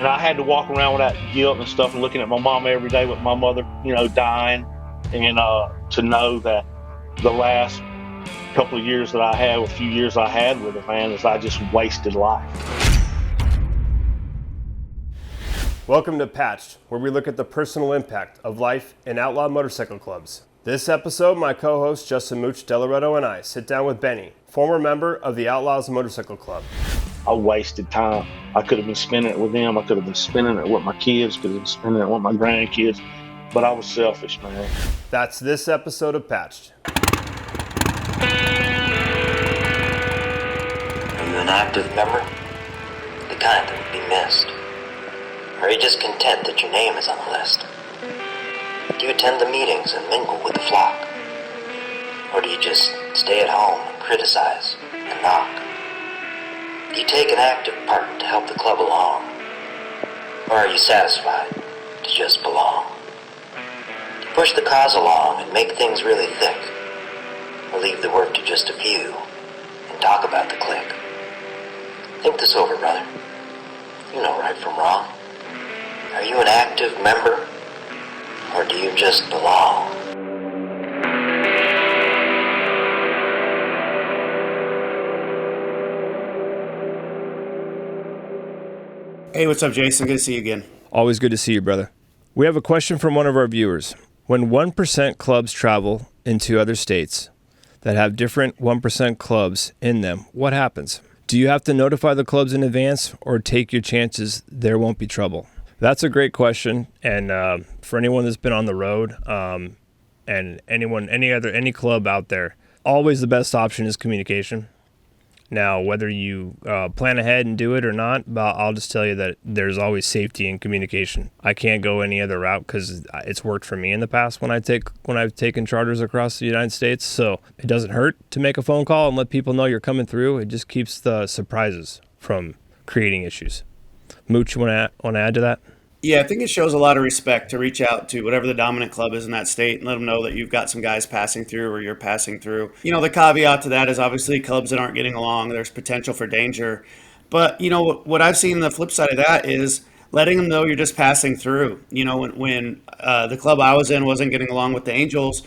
And I had to walk around with that guilt and stuff and looking at my mom every day with my mother, dying. And to know that the last couple of years that I had, a few years I had with her, man, is I just wasted life. Welcome to Patched, where we look at the personal impact of life in outlaw motorcycle clubs. This episode, my co-host Justin Mooch, DeLoretto, and I sit down with Benny, former member of the Outlaws Motorcycle Club. I wasted time. I could have been spending it with them. I could have been spending it with my kids. Could have been spending it with my grandkids. But I was selfish, man. That's this episode of Patched. Are you an active member? The kind that would be missed? Or are you just content that your name is on the list? Do you attend the meetings and mingle with the flock? Or do you just stay at home and criticize and knock? Do you take an active part to help the club along? Or are you satisfied to just belong? Do you push the cause along and make things really thick? Or leave the work to just a few and talk about the clique? Think this over, brother. You know right from wrong. Are you an active member? Or do you just belong? Hey, what's up, Jason? Good to see you again. Always good to see you, brother. We have a question from one of our viewers. When 1% clubs travel into other states that have different 1% clubs in them, what happens? Do you have to notify the clubs in advance or take your chances there won't be trouble? That's a great question. And for anyone that's been on the road and any club out there, always the best option is communication. Now, whether you plan ahead and do it or not, I'll just tell you that there's always safety in communication. I can't go any other route because it's worked for me in the past when I've taken charters across the United States. So it doesn't hurt to make a phone call and let people know you're coming through. It just keeps the surprises from creating issues. Mooch, you want to add to that? Yeah, I think it shows a lot of respect to reach out to whatever the dominant club is in that state and let them know that you've got some guys passing through or you're passing through. The caveat to that is obviously clubs that aren't getting along, there's potential for danger. But, what I've seen the flip side of that is letting them know you're just passing through. When the club I was in wasn't getting along with the Angels,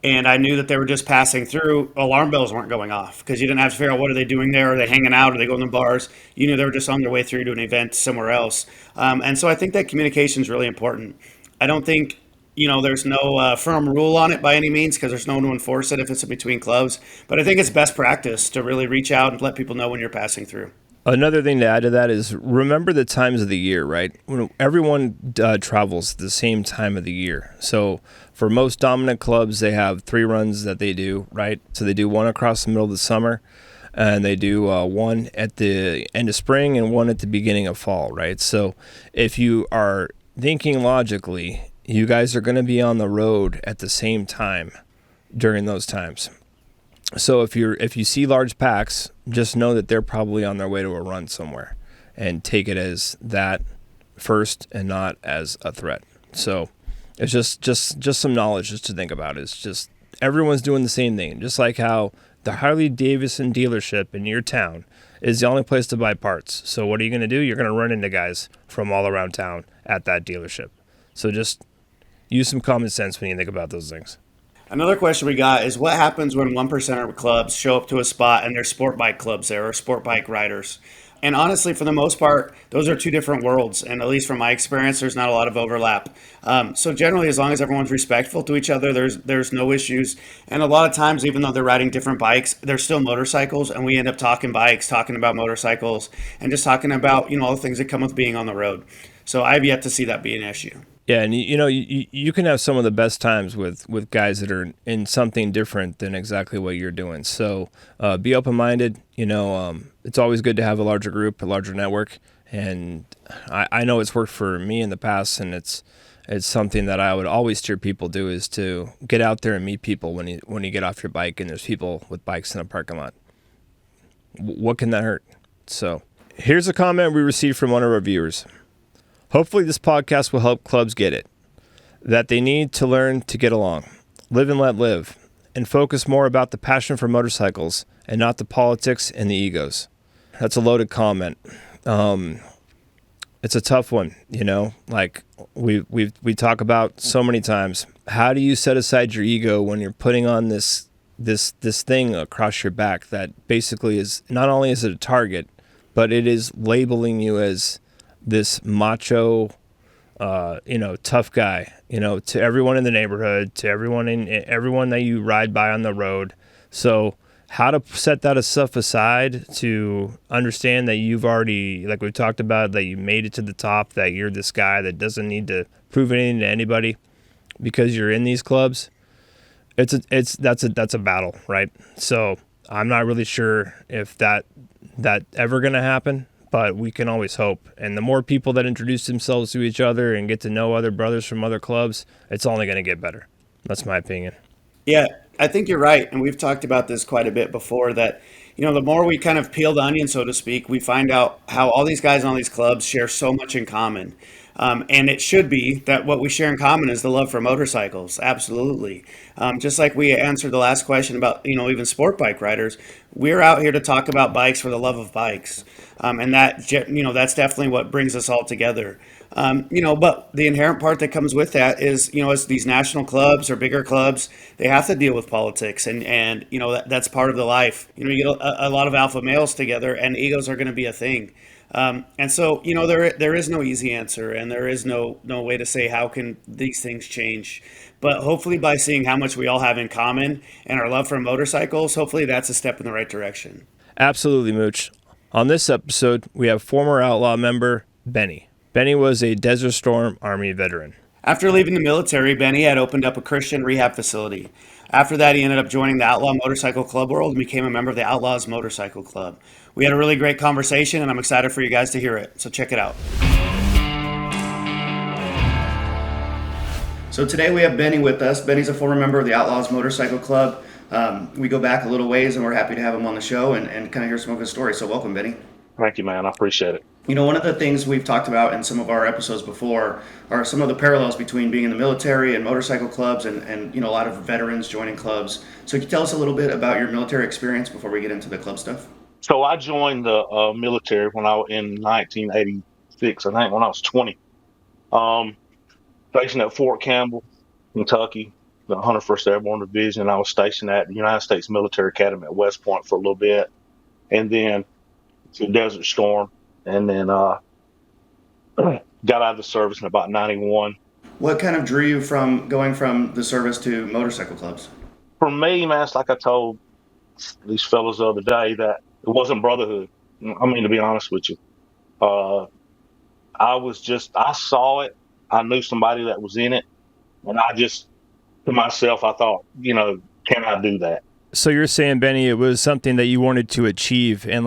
and I knew that they were just passing through, alarm bells weren't going off because you didn't have to figure out what are they doing there. Are they hanging out? Are they going to bars? You knew they were just on their way through to an event somewhere else. And so I think that communication is really important. I don't think, there's no firm rule on it by any means because there's no one to enforce it if it's in between clubs. But I think it's best practice to really reach out and let people know when you're passing through. Another thing to add to that is remember the times of the year, right? When everyone travels the same time of the year. So for most dominant clubs, they have 3 runs that they do, right? So they do one across the middle of the summer, and they do one at the end of spring and one at the beginning of fall, right? So if you are thinking logically, you guys are going to be on the road at the same time during those times. So if you see large packs, just know that they're probably on their way to a run somewhere, and take it as that first and not as a threat. So it's just some knowledge just to think about. It's just everyone's doing the same thing. Just like how the Harley Davidson dealership in your town is the only place to buy parts. So what are you going to do? You're going to run into guys from all around town at that dealership. So just use some common sense when you think about those things. Another question we got is what happens when 1% clubs show up to a spot and there's sport bike clubs there or sport bike riders? And honestly, for the most part, those are two different worlds. And at least from my experience, there's not a lot of overlap. So generally, as long as everyone's respectful to each other, there's no issues. And a lot of times, even though they're riding different bikes, they're still motorcycles. And we end up talking bikes, talking about motorcycles, and just talking about, all the things that come with being on the road. So I've yet to see that be an issue. Yeah, and you can have some of the best times with guys that are in something different than exactly what you're doing. So be open-minded. It's always good to have a larger group, a larger network. And I know it's worked for me in the past, and it's something that I would always steer people to is to get out there and meet people when you get off your bike and there's people with bikes in a parking lot. What can that hurt? So here's a comment we received from one of our viewers. Hopefully this podcast will help clubs get it, that they need to learn to get along, live and let live, and focus more about the passion for motorcycles and not the politics and the egos. That's a loaded comment. It's a tough one, like we talk about so many times. How do you set aside your ego when you're putting on this thing across your back that basically is, not only is it a target, but it is labeling you as this macho, tough guy, to everyone in the neighborhood, to everyone that you ride by on the road. So how to set that stuff aside to understand that you've already, like we've talked about, that you made it to the top, that you're this guy that doesn't need to prove anything to anybody because you're in these clubs. That's a battle, right? So I'm not really sure if that ever going to happen, but we can always hope. And the more people that introduce themselves to each other and get to know other brothers from other clubs, it's only going to get better. That's my opinion. Yeah, I think you're right. And we've talked about this quite a bit before that, the more we kind of peel the onion, so to speak, we find out how all these guys in all these clubs share so much in common. And it should be that what we share in common is the love for motorcycles. Absolutely. Just like we answered the last question about, even sport bike riders, we're out here to talk about bikes for the love of bikes. And that's definitely what brings us all together. But the inherent part that comes with that is, as these national clubs or bigger clubs, they have to deal with politics, and that's part of the life. You get a lot of alpha males together, and egos are going to be a thing. And so, there is no easy answer, and there is no way to say how can these things change. But hopefully, by seeing how much we all have in common and our love for motorcycles, hopefully that's a step in the right direction. Absolutely, Mooch. On this episode, we have former Outlaw member Benny. Benny was a Desert Storm Army veteran. After leaving the military, Benny had opened up a Christian rehab facility. After that, he ended up joining the Outlaw Motorcycle Club world and became a member of the Outlaws Motorcycle Club. We had a really great conversation, and I'm excited for you guys to hear it. So check it out. So today we have Benny with us. Benny's a former member of the Outlaws Motorcycle Club. We go back a little ways, and we're happy to have him on the show and kind of hear some of his story. So welcome, Benny. Thank you, man. I appreciate it. One of the things we've talked about in some of our episodes before are some of the parallels between being in the military and motorcycle clubs and a lot of veterans joining clubs. So can you tell us a little bit about your military experience before we get into the club stuff? So I joined the military when I was in 1986, I think, when I was 20. Stationed at Fort Campbell, Kentucky, the 101st Airborne Division. I was stationed at the United States Military Academy at West Point for a little bit, and then to Desert Storm, and then got out of the service in about 91. What kind of drew you from going from the service to motorcycle clubs? For me, man, it's like I told these fellas the other day that it wasn't brotherhood. I mean, to be honest with you, I saw it. I knew somebody that was in it, and I just, to myself, I thought, can I do that? So you're saying, Benny, it was something that you wanted to achieve and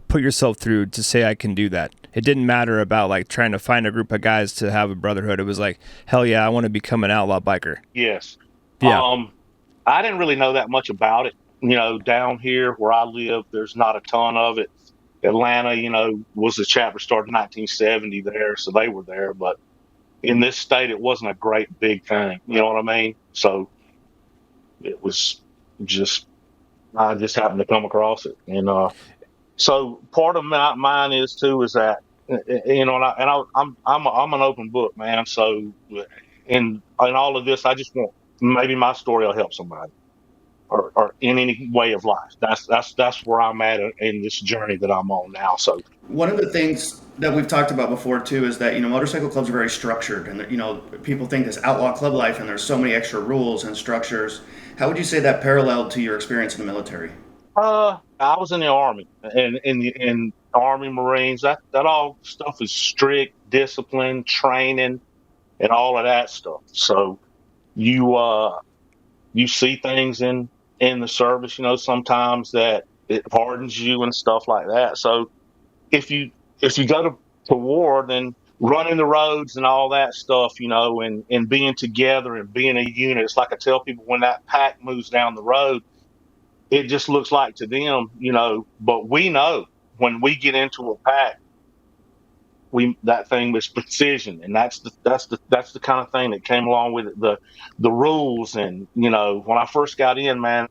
put yourself through to say, I can do that. It didn't matter about trying to find a group of guys to have a brotherhood. It was like, hell yeah, I want to become an outlaw biker. Yes. Yeah. I didn't really know that much about it. Down here where I live, there's not a ton of it. Atlanta, was a chapter started in 1970 there, so they were there. But in this state, it wasn't a great big thing. You know what I mean? So it was I just happened to come across it. And so part of mine is that, I'm an open book, man. So in all of this, I just want, maybe my story will help somebody. Or in any way of life. That's where I'm at in this journey that I'm on now. So one of the things that we've talked about before too is that motorcycle clubs are very structured, and people think this outlaw club life, and there's so many extra rules and structures. How would you say that paralleled to your experience in the military? I was in the Army, and in Army Marines, that all stuff is strict discipline, training, and all of that stuff. So you see things in the service, sometimes that it hardens you and stuff like that. So if you go to war, then running the roads and all that stuff, and being together and being a unit. It's like I tell people, when that pack moves down the road, it just looks like to them, but we know when we get into a pack, that thing was precision, and that's the kind of thing that came along with it, the rules. And when I first got in, man,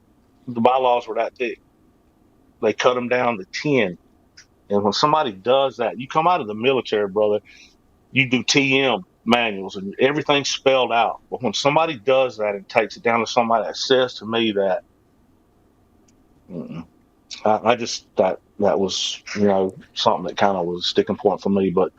the bylaws were that thick. They cut them down to 10, And when somebody does that, you come out of the military, brother, you do TM manuals and everything's spelled out. But when somebody does that and takes it down to somebody that says to me that, mm-mm, I just that was something that kind of was a sticking point for me. But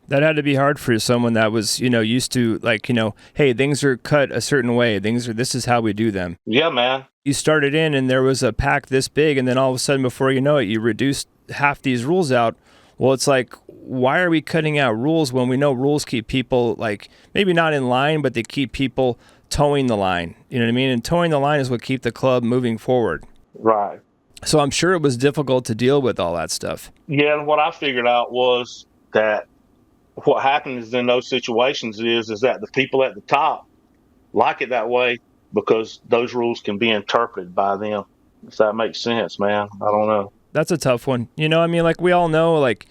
that had to be hard for someone that was used to, like, hey, things are cut a certain way, this is how we do them. Yeah, man. You started in and there was a pack this big, and then all of a sudden, before you know it, you reduced half these rules out. Well, it's like, why are we cutting out rules when we know rules keep people, like, maybe not in line, but they keep people towing the line? You know what I mean? And towing the line is what keeps the club moving forward. Right. So I'm sure it was difficult to deal with all that stuff. Yeah, and what I figured out was that what happens in those situations is that the people at the top like it that way because those rules can be interpreted by them. If that makes sense, man. I don't know. That's a tough one. I mean, like, we all know, like,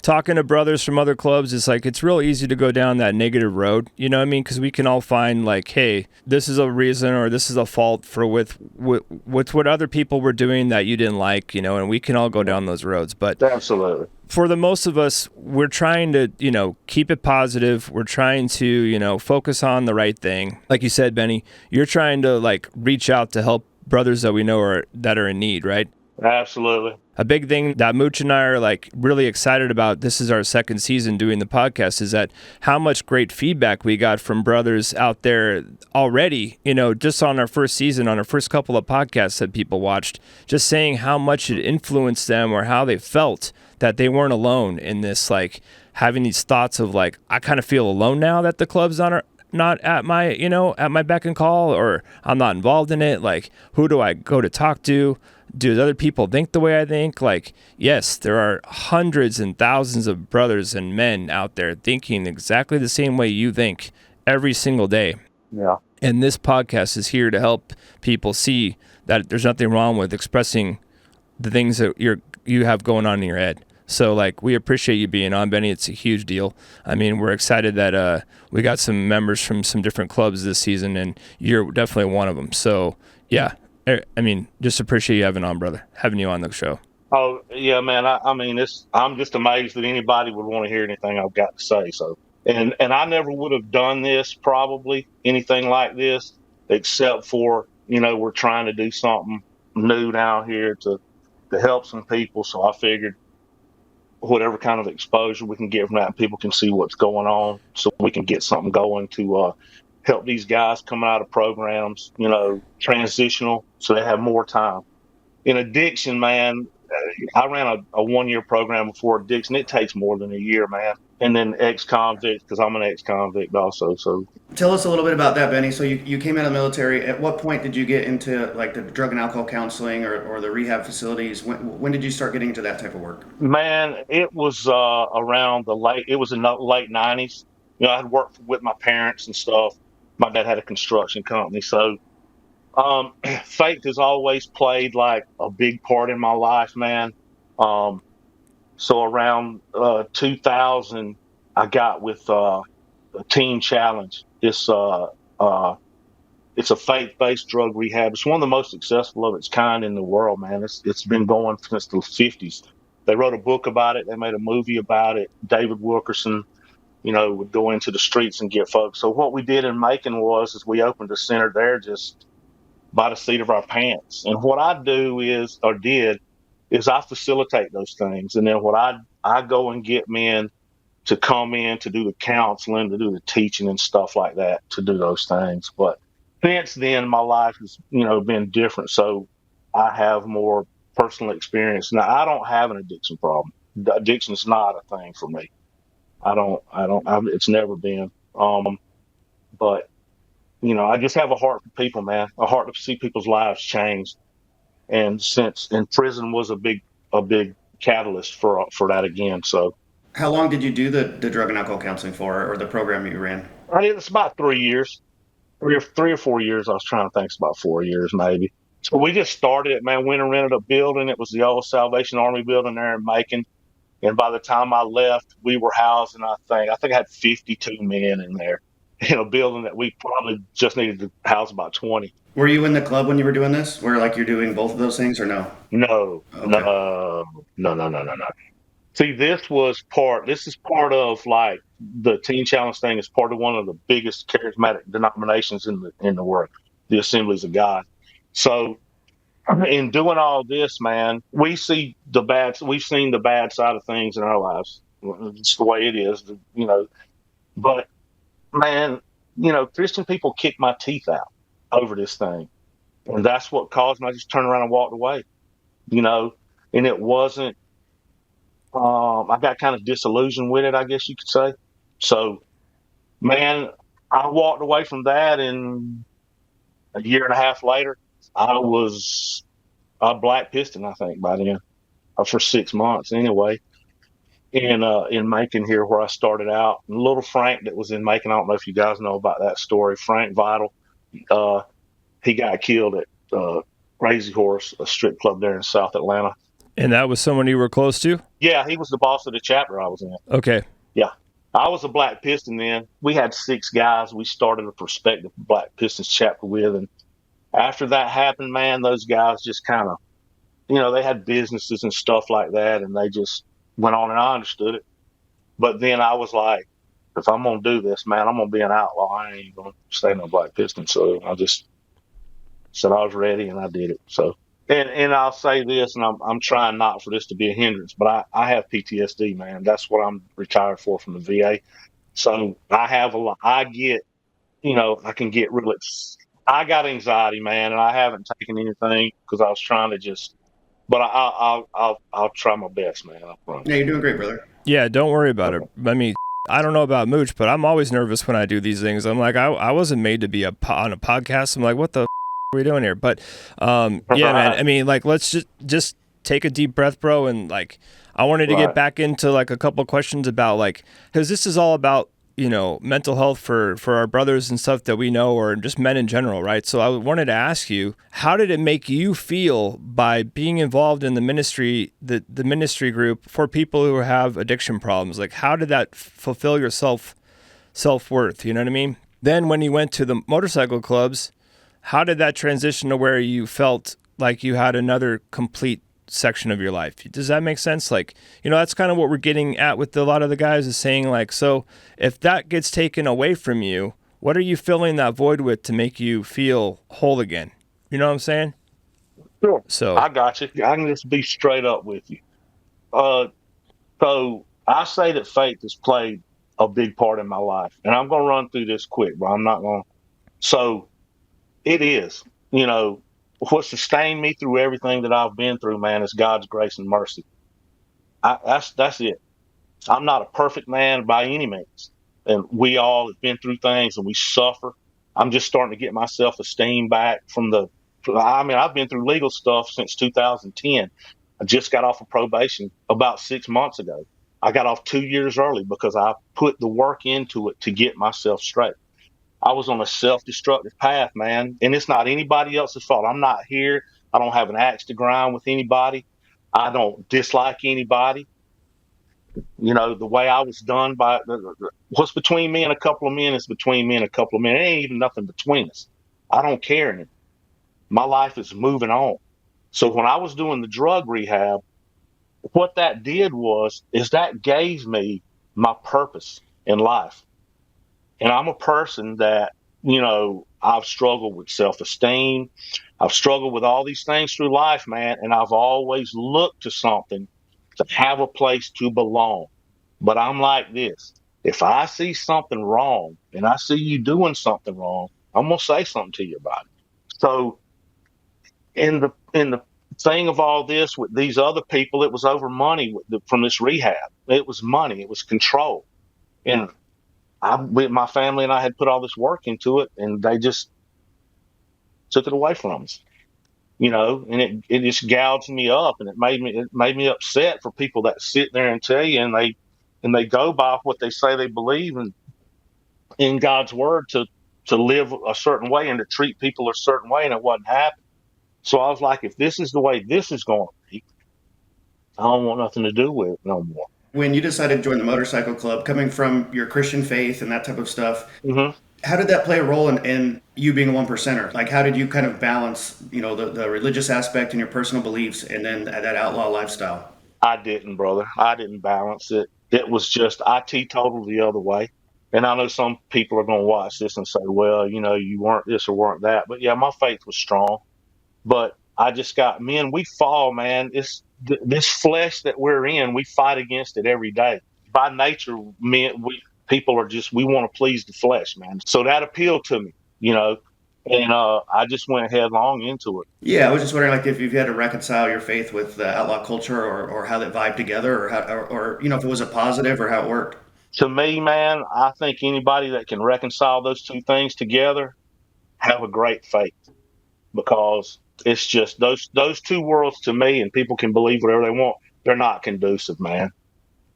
talking to brothers from other clubs, is like, it's real easy to go down that negative road. You know what I mean? Because we can all find, like, hey, this is a reason or this is a fault for with what other people were doing that you didn't like, and we can all go down those roads. But absolutely, for the most of us, we're trying to, keep it positive. We're trying to, focus on the right thing. Like you said, Benny, you're trying to, like, reach out to help brothers that we know that are in need, right? Absolutely. A big thing that Mooch and I are, like, really excited about, this is our second season doing the podcast, is that how much great feedback we got from brothers out there already, just on our first season, on our first couple of podcasts that people watched, just saying how much it influenced them or how they felt that they weren't alone in this, like, having these thoughts of, like, I kind of feel alone now that the club's not at my, at my beck and call, or I'm not involved in it. Like, who do I go to talk to? Do other people think the way I think? Like, yes, there are hundreds and thousands of brothers and men out there thinking exactly the same way you think every single day. Yeah. And this podcast is here to help people see that there's nothing wrong with expressing the things that you have going on in your head. So, like, we appreciate you being on, Benny. It's a huge deal. I mean, we're excited that we got some members from some different clubs this season, and you're definitely one of them. So, yeah. I mean, just appreciate you having you on the show. Oh yeah, man. I'm just amazed that anybody would want to hear anything I've got to say. So, and I never would have done this, probably anything like this, except for we're trying to do something new down here to help some people. So I figured whatever kind of exposure we can get from that, and people can see what's going on, so we can get something going to help these guys coming out of programs, transitional, so they have more time. In addiction, man, I ran a 1-year program before addiction. It takes more than a year, man. And then ex-convict, because I'm an ex-convict also. So tell us a little bit about that, Benny. So you came out of the military. At what point did you get into, like, the drug and alcohol counseling or the rehab facilities? When did you start getting into that type of work? Man, it was around it was in the late 90s. I had worked with my parents and stuff. My dad had a construction company. So faith has always played, like, a big part in my life, man. So around 2000, I got with a Teen Challenge. It's a faith-based drug rehab. It's one of the most successful of its kind in the world, man. It's been going since the 50s. They wrote a book about it. They made a movie about it. David Wilkerson, would go into the streets and get folks. So what we did in Macon is we opened a center there just by the seat of our pants. And what I did is I facilitate those things. And then what I go and get men to come in to do the counseling, to do the teaching and stuff like that, to do those things. But since then, my life has, been different. So I have more personal experience. Now, I don't have an addiction problem. Addiction is not a thing for me. It's never been. But, I just have a heart for people, man, a heart to see people's lives change. And prison was a big catalyst for that again. So, how long did you do the drug and alcohol counseling for, or the program you ran? It's about 3 years, 3 or 4 years. I was trying to think. It's about 4 years, maybe. So we just started it, man. Went and rented a building. It was the old Salvation Army building there in Macon. And by the time I left, we were housing, I think I had 52 men in there in a building that we probably just needed to house about 20. Were you in the club when you were doing this, where, like, you're doing both of those things, or no? No, Okay. no. See, this is part of like the Teen Challenge thing is part of one of the biggest charismatic denominations in the world, the Assemblies of God. So in doing all this, man, we've seen the bad side of things in our lives. It's the way it is, you know. But man, Christian people kicked my teeth out over this thing. And that's what caused me. I just turned around and walked away, you know, and it wasn't, I got kind of disillusioned with it, I guess you could say. So, man, I walked away from that, and a year and a half later, I was a black piston, I think, by then, for 6 months anyway. In Macon here, where I started out, and little Frank that was in Macon. I don't know if you guys know about that story. Frank Vital, uh, he got killed at Crazy Horse, a strip club there in South Atlanta. And that was someone you were close to? Yeah, he was the boss of the chapter I was in. Okay. Yeah. I was a Black Piston then. We had 6 guys we started a prospective Black Pistons chapter with. And after that happened, man, those guys just kind of, they had businesses and stuff like that, and they just went on, and I understood it. But then I was like, if I'm going to do this, man, I'm going to be an outlaw. I ain't going to stay in a Black Piston. So I just said I was ready, and I did it. So. And I'll say this, and I'm trying not for this to be a hindrance, but I have PTSD, man. That's what I'm retired for from the VA. So I have a lot. I get, I can get really. I got anxiety, man, and I haven't taken anything because I was trying to just. But I'll try my best, man. I promise. Yeah, you're doing great, brother. Yeah, don't worry about it. I mean, I don't know about Mooch, but I'm always nervous when I do these things. I'm like, I wasn't made to be on a podcast. I'm like, what the are we doing here? But yeah, man, I mean, like, let's just take a deep breath, bro. And like, I wanted to get back into like a couple of questions about like, because this is all about, mental health for our brothers and stuff that we know, or just men in general, right? So I wanted to ask you, how did it make you feel by being involved in the ministry, the ministry group for people who have addiction problems? Like, how did that fulfill your self-worth? You know what I mean? Then when you went to the motorcycle clubs, how did that transition to where you felt like you had another complete section of your life? Does that make sense? Like, that's kind of what we're getting at with a lot of the guys is saying like, so if that gets taken away from you, what are you filling that void with to make you feel whole again? You know what I'm saying? Sure. So I got you. I can just be straight up with you. So I say that faith has played a big part in my life, and I'm going to run through this quick, but I'm not going to. So it is, what sustained me through everything that I've been through, man, is God's grace and mercy. That's it. I'm not a perfect man by any means. And we all have been through things and we suffer. I'm just starting to get my self-esteem back I've been through legal stuff since 2010. I just got off of probation about 6 months ago. I got off 2 years early because I put the work into it to get myself straight. I was on a self-destructive path, man, and it's not anybody else's fault. I'm not here. I don't have an axe to grind with anybody. I don't dislike anybody. The way I was done by what's between me and a couple of men is between me and a couple of men. It ain't even nothing between us. I don't care anymore. My life is moving on. So when I was doing the drug rehab, what that did is that gave me my purpose in life. And I'm a person that, I've struggled with self-esteem. I've struggled with all these things through life, man. And I've always looked to something to have a place to belong. But I'm like this. If I see something wrong and I see you doing something wrong, I'm going to say something to you about it. So in the thing of all this with these other people, it was over money from this rehab. It was money. It was control. And my family and I had put all this work into it, and they just took it away from us, and it just gouged me up, and it made me upset for people that sit there and tell you, and they go by what they say they believe in God's word to live a certain way and to treat people a certain way, and it wasn't happening. So I was like, if this is the way this is going to be, I don't want nothing to do with it no more. When you decided to join the motorcycle club, coming from your Christian faith and that type of stuff, mm-hmm. How did that play a role in you being a one percenter? Like, how did you kind of balance, the religious aspect and your personal beliefs and then that outlaw lifestyle? I didn't, brother. I didn't balance it. It was just I teetotaled the other way. And I know some people are going to watch this and say, well, you weren't this or weren't that. But yeah, my faith was strong. But I just got, men, we fall, man. It's this flesh that we're in, we fight against it every day. By nature, men, people are just, we want to please the flesh, man. So that appealed to me, and I just went headlong into it. Yeah, I was just wondering, like, if you've had to reconcile your faith with the outlaw culture, or how that vibe together, or how, or if it was a positive, or how it worked. To me, man, I think anybody that can reconcile those two things together have a great faith, because it's just those two worlds to me, and people can believe whatever they want. They're not conducive, man.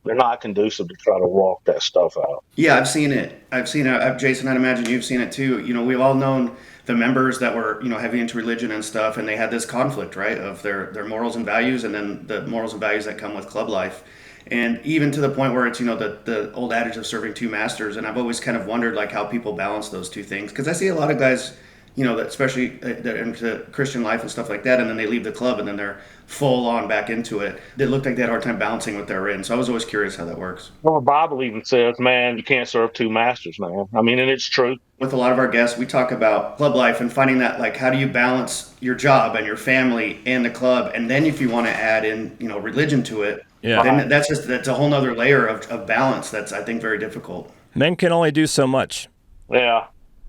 They're not conducive to try to walk that stuff out. Yeah, I've seen it. Jason, I'd imagine you've seen it too. We've all known the members that were, heavy into religion and stuff, and they had this conflict, right, of their morals and values, and then the morals and values that come with club life. And even to the point where it's, the old adage of serving two masters. And I've always kind of wondered, like, how people balance those two things. Because I see a lot of guys, that especially that are into Christian life and stuff like that, and then they leave the club and then they're full on back into it. They looked like they had a hard time balancing what they were in. So I was always curious how that works. Well, the Bible even says, man, you can't serve two masters, man. I mean, and it's true. With a lot of our guests, we talk about club life and finding that, like, how do you balance your job and your family and the club? And then if you want to add in, religion to it, then that's a whole nother layer of balance that's, I think, very difficult. Men can only do so much. Yeah.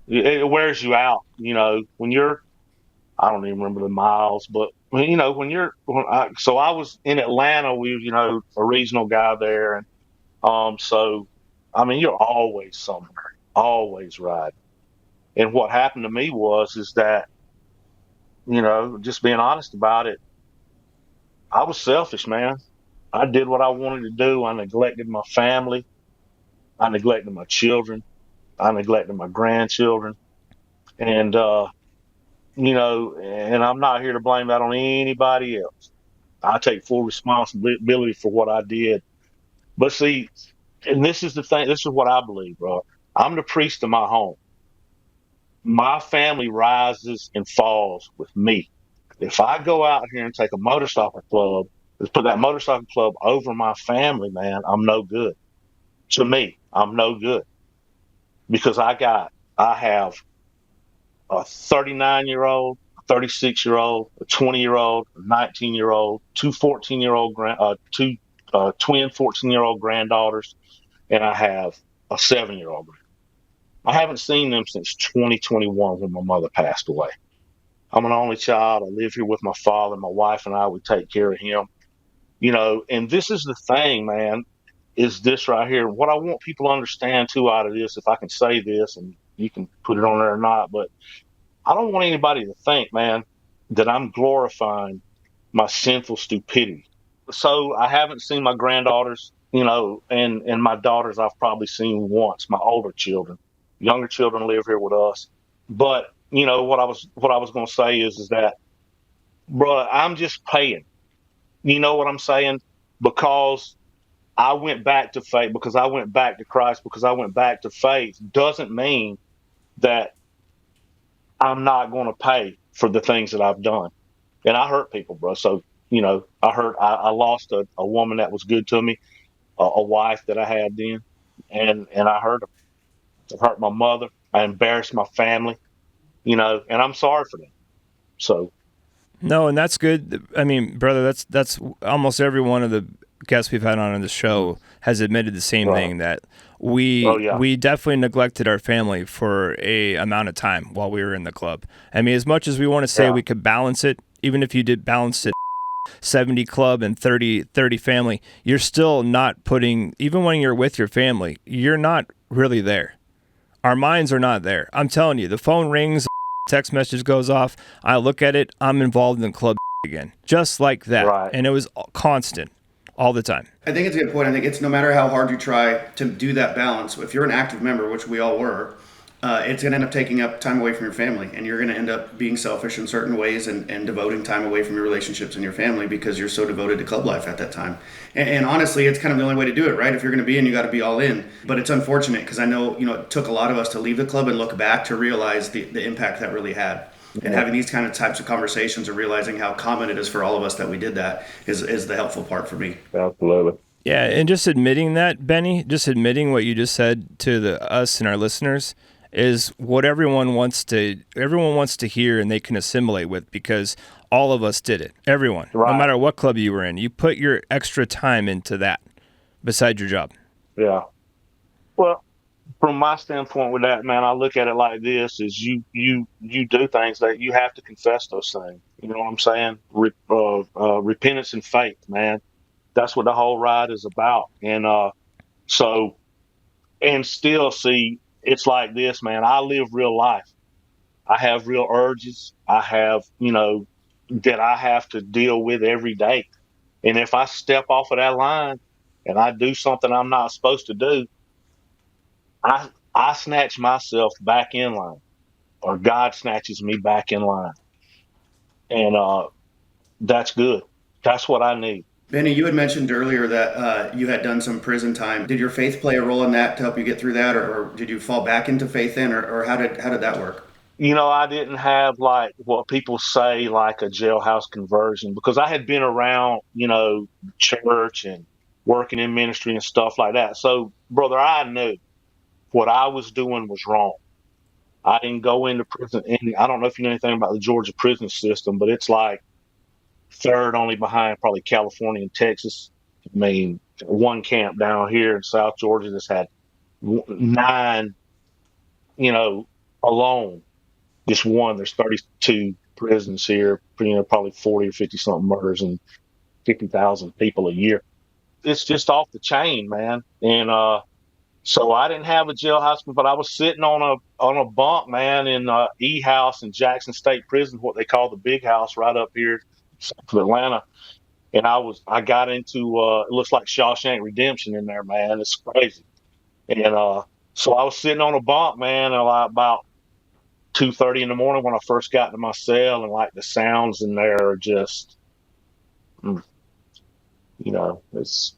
It wears you out, when you're, I don't even remember the miles, but so I was in Atlanta, we, a regional guy there. And, so, I mean, you're always somewhere, always riding. And what happened to me is that, just being honest about it, I was selfish, man. I did what I wanted to do. I neglected my family. I neglected my children. I neglected my grandchildren. And, and I'm not here to blame that on anybody else. I take full responsibility for what I did. But see, and this is the thing, this is what I believe, bro. I'm the priest of my home. My family rises and falls with me. If I go out here and take a motorcycle club, let's put that motorcycle club over my family, man, I'm no good. To me, I'm no good. Because I have a 39-year-old, a 36-year-old, a 20-year-old, a 19-year-old, two 14-year-old, two twin 14-year-old granddaughters, and I have a 7-year-old. I haven't seen them since 2021 when my mother passed away. I'm an only child. I live here with my father. My wife and I would take care of him. And this is the thing, man, is this right here. What I want people to understand too out of this, if I can say this, and you can put it on there or not, but I don't want anybody to think, man, that I'm glorifying my sinful stupidity. So I haven't seen my granddaughters, and my daughters I've probably seen once, my older children. Younger children live here with us. But, what I was going to say is that, bro, I'm just paying. You know what I'm saying? Because I went back to faith, because I went back to Christ, because I went back to faith, doesn't mean that I'm not going to pay for the things that I've done. And I hurt people, bro. So, I lost a woman that was good to me, a wife that I had then, and I hurt her. I hurt my mother. I embarrassed my family, and I'm sorry for that. So. No, and that's good. I mean, brother, that's almost every one of the guests we've had on the show has admitted the same thing, that we definitely neglected our family for a amount of time while we were in the club. I mean, as much as we want to say we could balance it, even if you did balance it 70 club and 30 family, you're still not putting, even when you're with your family, you're not really there. Our minds are not there. I'm telling you, the phone rings, text message goes off, I look at it, I'm involved in club again, just like that. Right. And it was constant all the time. I think it's a good point. I think it's no matter how hard you try to do that balance, if you're an active member, which we all were, it's going to end up taking up time away from your family, and you're going to end up being selfish in certain ways and devoting time away from your relationships and your family because you're so devoted to club life at that time. And honestly, it's kind of the only way to do it, right? If you're going to be in, you got to be all in. But it's unfortunate because I know, it took a lot of us to leave the club and look back to realize the impact that really had. And having these kind of types of conversations and realizing how common it is for all of us that we did that is the helpful part for me. Absolutely. Yeah, and just admitting that, Benny, just admitting what you just said to us and our listeners is what everyone wants to hear and they can assimilate with, because all of us did it. Everyone, Right. no matter what club you were in, you put your extra time into that beside your job. Yeah. Well, from my standpoint with that, man, I look at it like this: is you do things that you have to confess those things. You know what I'm saying? Repentance and faith, man. That's what the whole ride is about. And so, and still, see, it's like this, man. I live real life. I have real urges. I have, that I have to deal with every day. And if I step off of that line and I do something I'm not supposed to do, I snatch myself back in line, or God snatches me back in line. And that's good. That's what I need. Benny, you had mentioned earlier that you had done some prison time. Did your faith play a role in that to help you get through that, or did you fall back into faith then, or how did that work? I didn't have like what people say, like a jailhouse conversion, because I had been around, church and working in ministry and stuff like that. So, brother, I knew what I was doing was wrong. I didn't go into prison. And I don't know if you know anything about the Georgia prison system, but it's like third only behind probably California and Texas. I mean, one camp down here in South Georgia that's had 9, alone. Just one. There's 32 prisons here, probably 40 or 50 something murders and 50,000 people a year. It's just off the chain, man. And so I didn't have a jailhouse, but I was sitting on a bunk, man, in E House in Jackson State Prison, what they call the Big House, right up here south of Atlanta. And I got into it looks like Shawshank Redemption in there, man. It's crazy. And so I was sitting on a bunk, man, about 2:30 in the morning when I first got to my cell, and like the sounds in there are just, mm, it's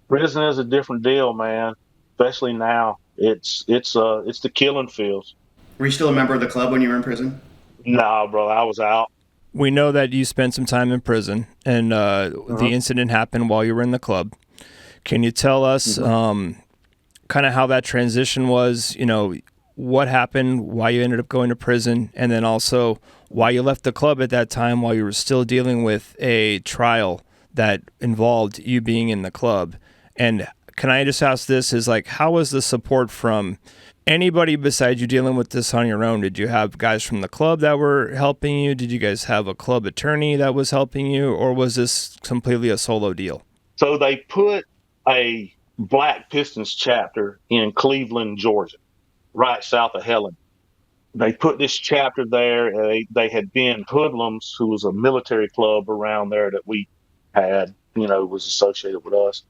prison is a different deal, man. Especially now, it's the killing fields. Were you still a member of the club when you were in prison? No, bro, I was out. We know that you spent some time in prison, and the incident happened while you were in the club. Can you tell us kind of how that transition was? What happened, why you ended up going to prison, and then also why you left the club at that time while you were still dealing with a trial that involved you being in the club. And can I just ask this, is like, how was the support from anybody besides you dealing with this on your own? Did you have guys from the club that were helping you? Did you guys have a club attorney that was helping you? Or was this completely a solo deal? So they put a Black Pistons chapter in Cleveland, Georgia, right south of Helen. They put this chapter there. They had been Hoodlums, who was a military club around there that we had, was associated with us.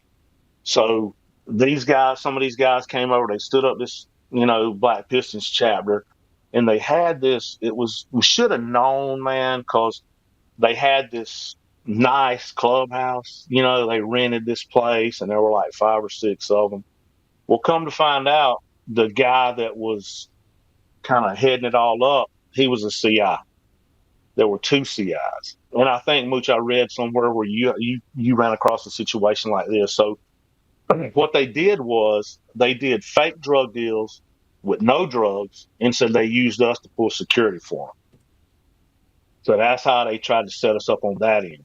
So some of these guys came over. They stood up this, Black Pistons chapter, and they had this. We should have known, man, because they had this nice clubhouse. They rented this place, and there were like 5 or 6 of them. Well, come to find out, the guy that was kind of heading it all up, he was a CI. There were 2 CIs. And I think, Mooch, I read somewhere where you ran across a situation like this. So what they did was they did fake drug deals with no drugs, and so they used us to pull security for them. So that's how they tried to set us up on that end.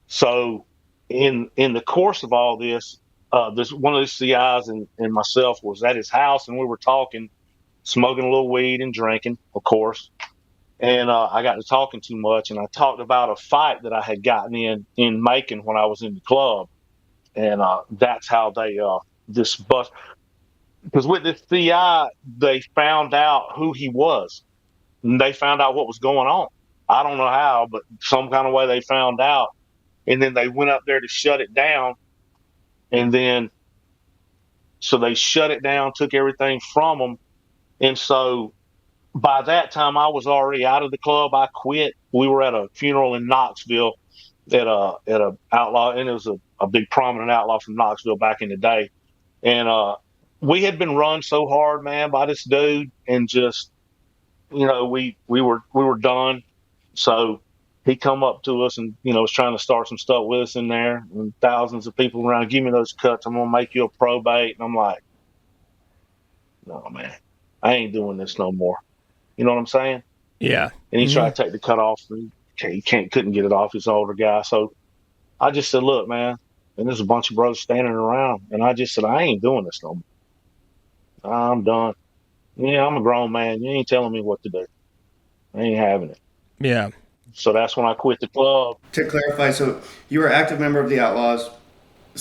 So in the course of all this, this one of the CIs and myself was at his house, and we were talking, smoking a little weed and drinking, of course. And I got to talking too much, and I talked about a fight that I had gotten in Macon when I was in the club. And that's how they this bust, because with this CI, they found out who he was, and they found out what was going on. I don't know how, but some kind of way they found out, and then they went up there to shut it down, and then so they shut it down, took everything from them, and so by that time I was already out of the club. I quit. We were at a funeral in Knoxville at a outlaw, and it was a big prominent outlaw from Knoxville back in the day. And we had been run so hard, man, by this dude, and just we were done. So he come up to us and was trying to start some stuff with us in there, and thousands of people around. Give me those cuts. I'm gonna make you a probate. And I'm like, no, man, I ain't doing this no more. You know what I'm saying? Yeah. And he tried to take the cut off. And he couldn't get it off. He's an older guy. So I just said, look, man. And there's a bunch of brothers standing around, and I just said, I ain't doing this no more. I'm done. Yeah, I'm a grown man. You ain't telling me what to do. I ain't having it. Yeah. So that's when I quit the club. To clarify, so you were an active member of the Outlaws.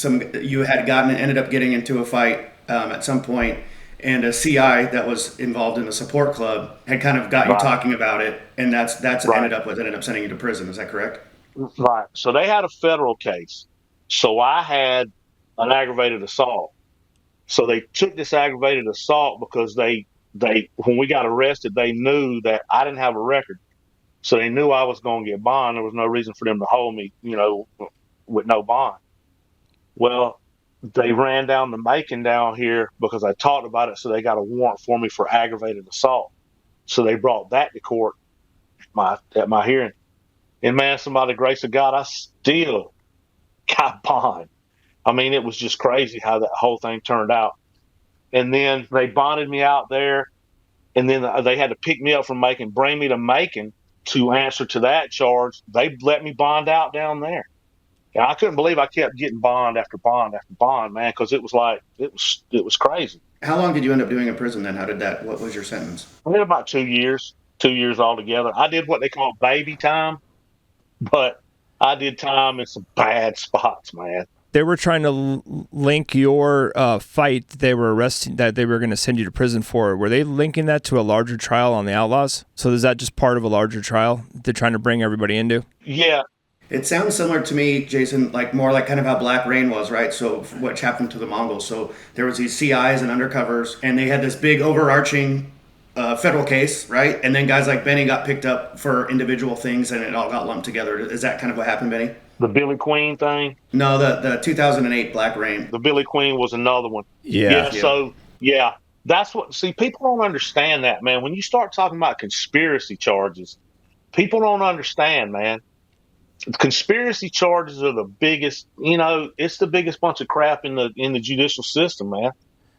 You had ended up getting into a fight at some point, and a CI that was involved in the support club had kind of got you Right. talking about it, and that's Right. ended up sending you to prison. Is that correct? Right. So they had a federal case. So I had an aggravated assault. So they took this aggravated assault because they when we got arrested, they knew that I didn't have a record. So they knew I was going to get bond. There was no reason for them to hold me, with no bond. Well, they ran down the Macon down here because I talked about it. So they got a warrant for me for aggravated assault. So they brought that to court at my hearing. And man, by the grace of God, I still got bond. I mean, it was just crazy how that whole thing turned out. And then they bonded me out there. And then they had to pick me up from Macon, bring me to Macon to answer to that charge. They let me bond out down there. And I couldn't believe I kept getting bond after bond after bond, man, because it was crazy. How long did you end up doing in prison then? What was your sentence? I did about 2 years altogether. I did what they call baby time, but I did time in some bad spots, man. They were trying to link your fight that they were going to send you to prison for. Were they linking that to a larger trial on the Outlaws? So is that just part of a larger trial they're trying to bring everybody into? Yeah. It sounds similar to me, Jason, more like kind of how Black Rain was, right? So what happened to the Mongols. So there was these CIs and undercovers, and they had this big overarching federal case, right? And then guys like Benny got picked up for individual things, and it all got lumped together. Is that kind of what happened, Benny? The Billy Queen thing? No, the 2008 Black Rain. The Billy Queen was another one. Yeah. So, that's people don't understand that, man. When you start talking about conspiracy charges, people don't understand, man. Conspiracy charges are the biggest, it's the biggest bunch of crap in the judicial system, man.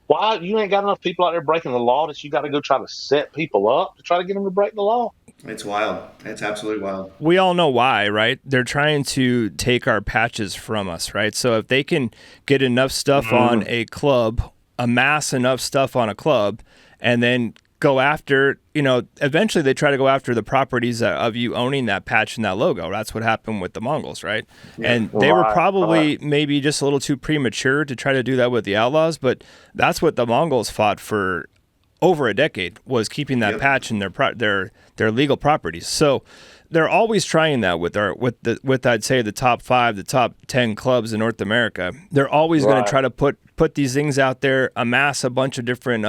Why you ain't got enough people out there breaking the law that you got to go try to set people up to try to get them to break the law? It's wild. It's absolutely wild. We all know why, right? They're trying to take our patches from us, right? So if they can get enough stuff on a club, amass enough stuff on a club, and then go after, eventually they try to go after the properties of you owning that patch and that logo. That's what happened with the Mongols, right? Yeah. And they were probably maybe just a little too premature to try to do that with the Outlaws, but that's what the Mongols fought for over a decade, was keeping that patch in their legal properties. So they're always trying that with I'd say the top 5, the top 10 clubs in North America. They're always going to try to put these things out there, amass a bunch of different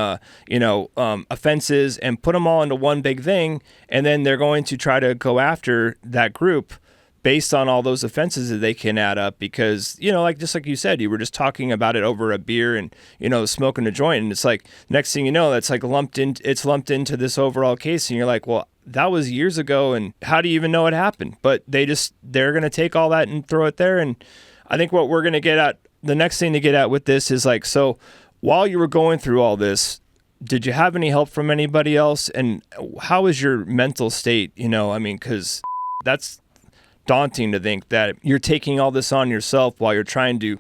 offenses, and put them all into one big thing, and then they're going to try to go after that group based on all those offenses that they can add up, because, just like you said, you were just talking about it over a beer and, smoking a joint. And it's like, next thing you know, that's like lumped into this overall case. And you're like, well, that was years ago. And how do you even know it happened? But they're going to take all that and throw it there. And I think what we're going to get at, the next thing to get at with this is like, so while you were going through all this, did you have any help from anybody else? And how is your mental state? Because that's daunting to think that you're taking all this on yourself while you're trying to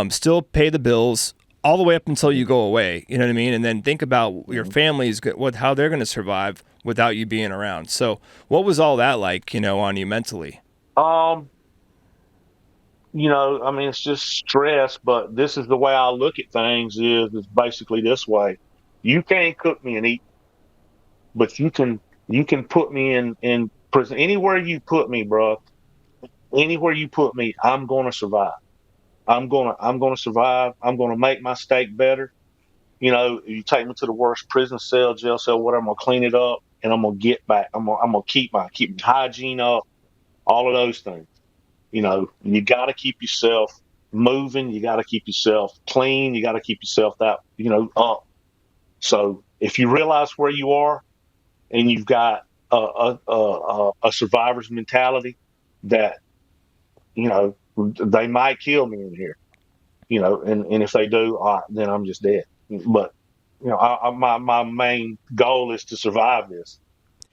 still pay the bills all the way up until you go away. You know what I mean? And then think about your family's how they're going to survive without you being around. So what was all that like, on you mentally? It's just stress, but this is the way I look at things is basically this way. You can't cook me and eat, but you can put me in prison. Anywhere you put me, bro, anywhere you put me, I'm going to survive. I'm going to survive. I'm going to make my steak better. You take me to the worst prison cell, jail cell, whatever, I'm going to clean it up, and I'm going to get back. I'm going to keep my hygiene up, all of those things. You got to keep yourself moving. You got to keep yourself clean. You got to keep yourself up. So if you realize where you are and you've got a survivor's mentality that, you know, they might kill me in here, you know, and if they do, then I'm just dead. But, you know, my main goal is to survive this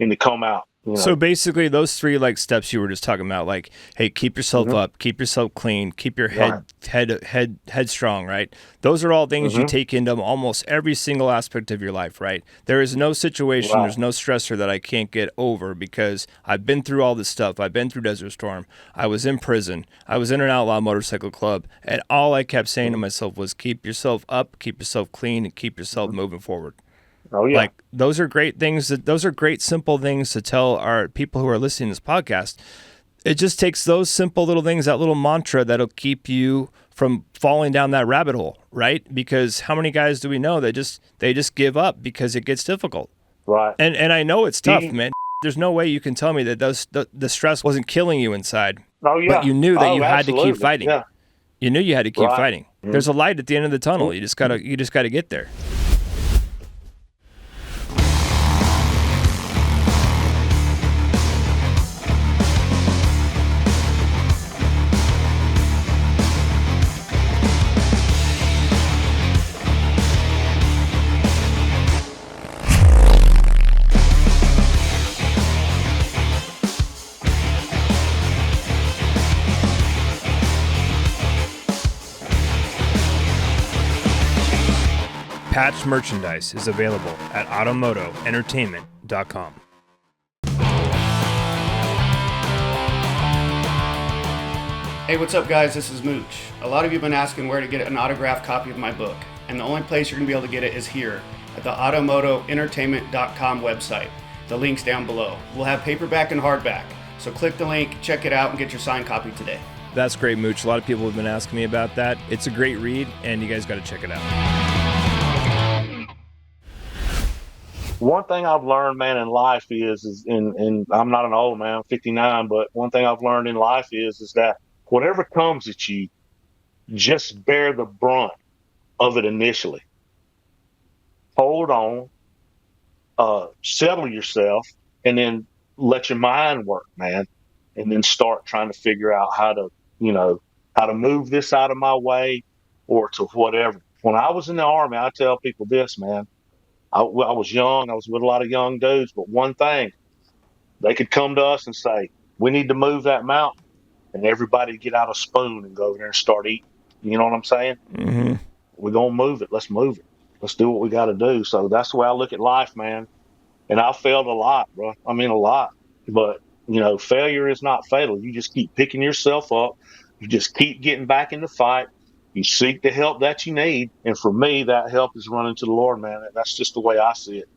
and to come out. You know? So basically, those three like steps you were just talking about, like, hey, keep yourself up, keep yourself clean, keep your head strong, right? Those are all things you take into almost every single aspect of your life, right? There is no situation, there's no stressor that I can't get over because I've been through all this stuff. I've been through Desert Storm. I was in prison. I was in an outlaw motorcycle club, and all I kept saying to myself was, keep yourself up, keep yourself clean, and keep yourself moving forward. Oh yeah. Like those are great things. Those are great, simple things to tell our people who are listening to this podcast. It just takes those simple little things, that little mantra that'll keep you from falling down that rabbit hole, right? Because how many guys do we know that they just give up because it gets difficult? Right. And I know it's tough, man. There's no way you can tell me that the stress wasn't killing you inside. Oh yeah. But you knew that you had to keep fighting. Yeah. You knew you had to keep fighting. There's a light at the end of the tunnel. You just gotta get there. Patch merchandise is available at automotoentertainment.com. Hey, what's up, guys? This is Mooch. A lot of you have been asking where to get an autographed copy of my book, and the only place you're going to be able to get it is here at the automotoentertainment.com website. The link's down below. We'll have paperback and hardback, so click the link, check it out, and get your signed copy today. That's great, Mooch. A lot of people have been asking me about that. It's a great read, and you guys got to check it out. One thing I've learned, man, in life is and I'm not an old man, I'm 59, but one thing I've learned in life is that whatever comes at you, just bear the brunt of it initially. Hold on, settle yourself, and then let your mind work, man, and then start trying to figure out how to move this out of my way or to whatever. When I was in the Army, I tell people this, man. I was young. I was with a lot of young dudes, but one thing, they could come to us and say, we need to move that mountain, and everybody get out a spoon and go over there and start eating. You know what I'm saying? Mm-hmm. We're going to move it. Let's move it. Let's do what we got to do. So that's the way I look at life, man. And I failed a lot, bro. I mean, a lot. But, failure is not fatal. You just keep picking yourself up. You just keep getting back in the fight. You seek the help that you need. And for me, that help is running to the Lord, man. That's just the way I see it.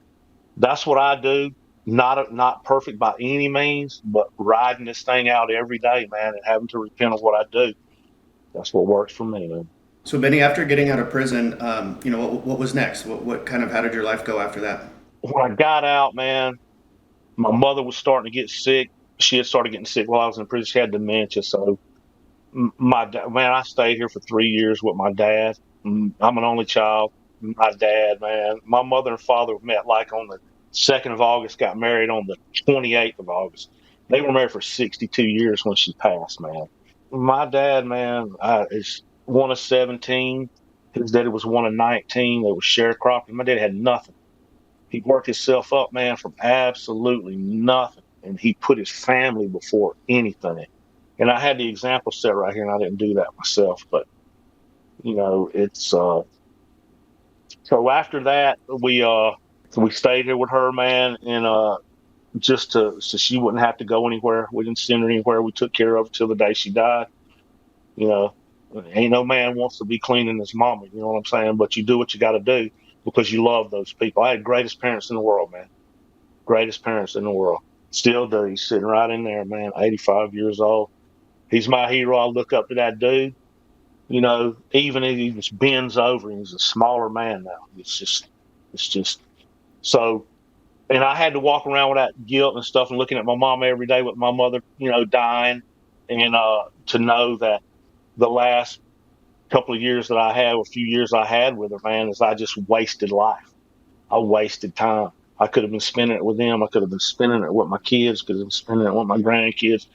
That's what I do. Not perfect by any means, but riding this thing out every day, man, and having to repent of what I do. That's what works for me, man. So, Benny, after getting out of prison, what was next? How did your life go after that? When I got out, man, my mother was starting to get sick. She had started getting sick while I was in prison. She had dementia, so I stayed here for 3 years with my dad. I'm an only child. My dad, man, my mother and father met like on the 2nd of August, got married on the 28th of August. They were married for 62 years when she passed, man. My dad, man, is one of 17. His daddy was one of 19. They were sharecropping. My dad had nothing. He worked himself up, man, from absolutely nothing. And he put his family before anything. And I had the example set right here, and I didn't do that myself. But, it's so after that, we stayed here with her, man, and just so she wouldn't have to go anywhere. We didn't send her anywhere. We took care of her till the day she died. Ain't no man wants to be cleaning his mama, you know what I'm saying? But you do what you got to do because you love those people. I had greatest parents in the world, man. Greatest parents in the world. Still do. He's sitting right in there, man, 85 years old. He's my hero. I look up to that dude. Even if he just bends over, he's a smaller man now. It's just so. And I had to walk around with that guilt and stuff and looking at my mom every day with my mother, dying. And to know that the last couple of years that I had, a few years I had with her, man, is I just wasted life. I wasted time. I could have been spending it with them. I could have been spending it with my kids. Could have been spending it with my grandkids.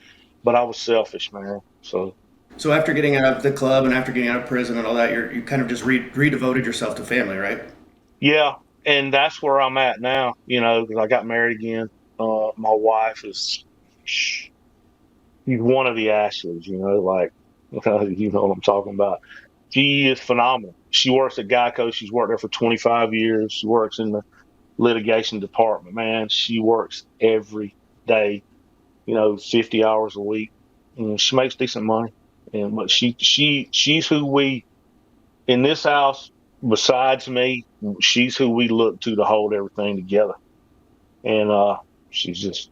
But I was selfish, man. So after getting out of the club and after getting out of prison and all that, you kind of just redevoted yourself to family, right? Yeah, and that's where I'm at now. Because I got married again. My wife is she's one of the Ashleys. Like you know what I'm talking about. She is phenomenal. She works at Geico. She's worked there for 25 years. She works in the litigation department. Man, she works every day. 50 hours a week. She makes decent money, but she's who we in this house. Besides me, she's who we look to hold everything together, and she's just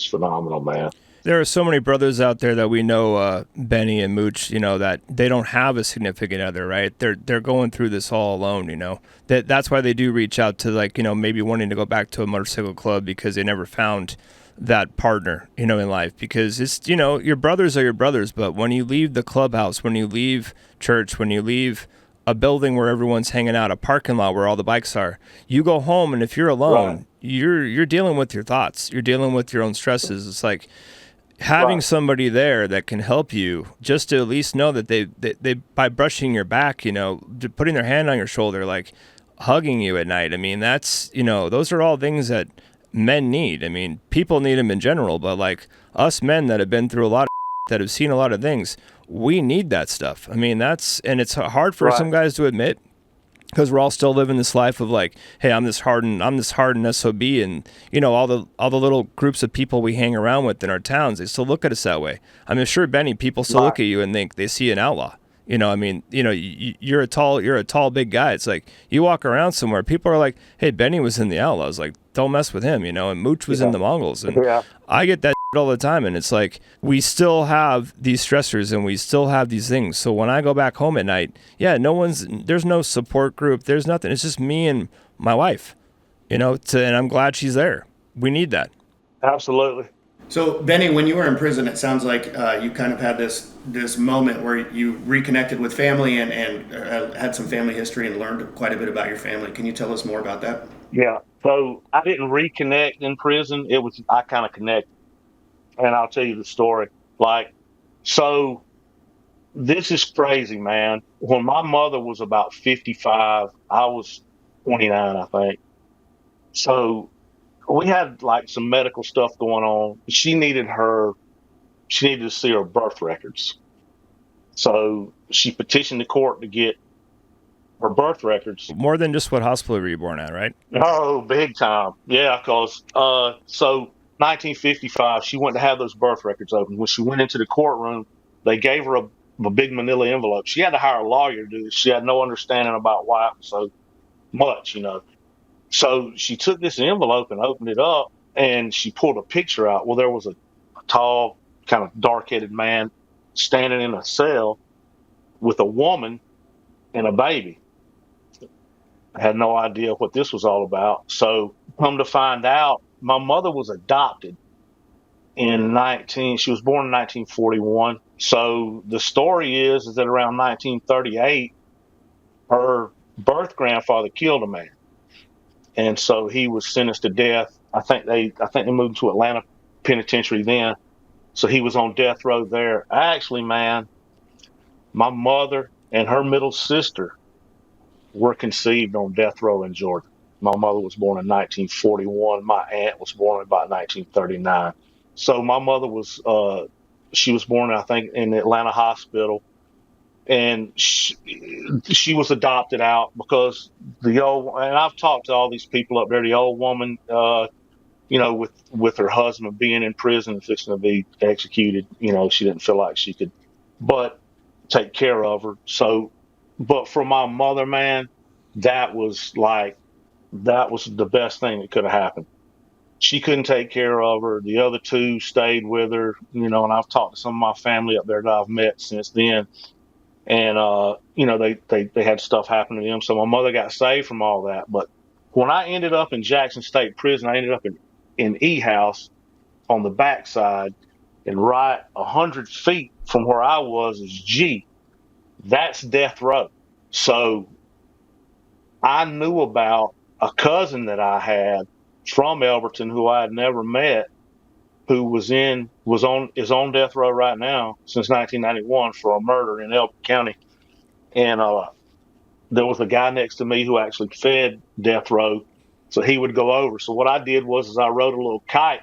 phenomenal, man. There are so many brothers out there that we know, Benny and Mooch, that they don't have a significant other, right? They're going through this all alone, That's why they do reach out to, like, maybe wanting to go back to a motorcycle club because they never found that partner, in life. Because it's, your brothers are your brothers, but when you leave the clubhouse, when you leave church, when you leave a building where everyone's hanging out, a parking lot where all the bikes are, you go home, and if you're alone, Right. you're dealing with your thoughts. You're dealing with your own stresses. It's like having Right. somebody there that can help you, just to at least know that they by brushing your back, putting their hand on your shoulder, like hugging you at night. I mean, that's, those are all things that men need. I mean, people need them in general, but like us men that have been through a lot of that have seen a lot of things, we need that stuff. I mean, and it's hard for some Right. guys to admit, because we're all still living this life of like, hey, I'm this hardened SOB, and all the little groups of people we hang around with in our towns, they still look at us that way. I'm sure, Benny, people still Right. look at you and think they see an outlaw. I mean, you're a tall, big guy. It's like you walk around somewhere, people are like, hey, Benny was in the Outlaws. Like, don't mess with him, and Mooch was in Yeah. the Mongols. And Yeah. I get that all the time. And it's like, we still have these stressors and we still have these things. So when I go back home at night, yeah, there's no support group. There's nothing. It's just me and my wife, and I'm glad she's there. We need that. Absolutely. So Benny, when you were in prison, it sounds like you kind of had this moment where you reconnected with family and had some family history and learned quite a bit about your family. Can you tell us more about that? Yeah. So I didn't reconnect in prison. I kind of connected, and I'll tell you the story. Like, so this is crazy, man. When my mother was about 55, I was 29, I think. So we had like some medical stuff going on. She needed to see her birth records. So she petitioned the court to get her birth records. More than just what hospital were you born at, right? Oh, big time. Yeah, because so 1955, she went to have those birth records open. When she went into the courtroom, they gave her a big manila envelope. She had to hire a lawyer to do this. She had no understanding about why it was so much. So she took this envelope and opened it up, and she pulled a picture out. Well, there was a tall, kind of dark-headed man standing in a cell with a woman and a baby. I had no idea what this was all about. So come to find out, my mother was adopted she was born in 1941. So the story is that around 1938, her birth grandfather killed a man. And so he was sentenced to death. I think they moved to Atlanta Penitentiary then. So he was on death row there. Actually, man, my mother and her middle sister were conceived on death row in Georgia. My mother was born in 1941. My aunt was born in about 1939. So my mother she was born, I think, in the Atlanta hospital, and she was adopted out because and I've talked to all these people up there. The old woman, with her husband being in prison and fixing to be executed, she didn't feel like she could, but take care of her. So, but for my mother, man, that was the best thing that could have happened. She couldn't take care of her. The other two stayed with her, and I've talked to some of my family up there that I've met since then. And, they had stuff happen to them. So my mother got saved from all that. But when I ended up in Jackson State Prison, I ended up in E House on the backside, and right 100 feet from where I was is G. That's death row. So I knew about a cousin that I had from Elberton who I had never met, who is on death row right now since 1991 for a murder in Elberton County. And there was a guy next to me who actually fed death row, so he would go over. So what I did was I wrote a little kite,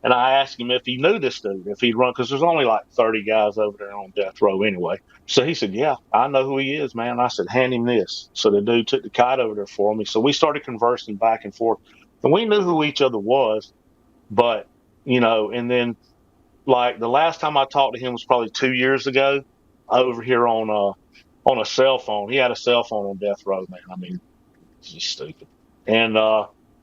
and I asked him if he knew this dude, if he'd run, because there's only like 30 guys over there on death row anyway. So he said, yeah, I know who he is, man. I said, hand him this. So the dude took the kite over there for me. So we started conversing back and forth, and we knew who each other was. But, and then like the last time I talked to him was probably 2 years ago over here on a cell phone. He had a cell phone on death row, man. I mean, it's just stupid. And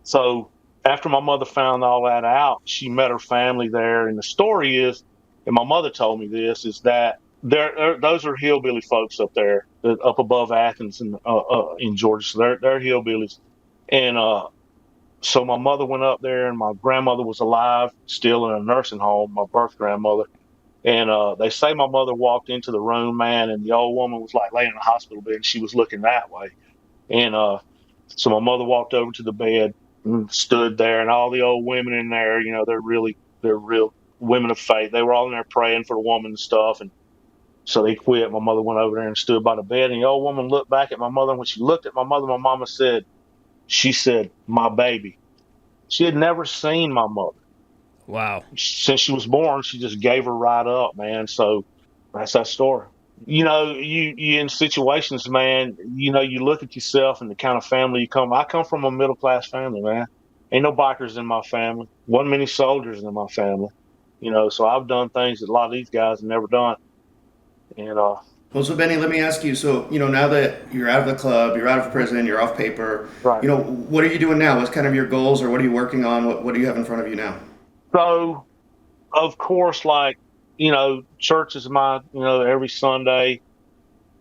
so after my mother found all that out, she met her family there. And the story is, and my mother told me this, is that those are hillbilly folks up there, up above Athens in Georgia. So they're hillbillies. And so my mother went up there, and my grandmother was alive, still in a nursing home, my birth grandmother. And they say my mother walked into the room, man, and the old woman was like laying in a hospital bed, and she was looking that way. And so my mother walked over to the bed and stood there, and all the old women in there, they're real women of faith. They were all in there praying for the woman and stuff. And so they quit. My mother went over there and stood by the bed, and the old woman looked back at my mother. And when she looked at my mother, my mama said, my baby. She had never seen my mother. Wow. Since she was born, she just gave her right up, man. So that's that story. You in situations, man, you look at yourself and the kind of family you come. I come from a middle-class family, man. Ain't no bikers in my family. Wasn't many soldiers in my family. So I've done things that a lot of these guys have never done. And well, so Benny, let me ask you. So now that you're out of the club, you're out of prison, you're off paper. Right. What are you doing now? What's kind of your goals, or what are you working on? What do you have in front of you now? So, of course, like, church is every Sunday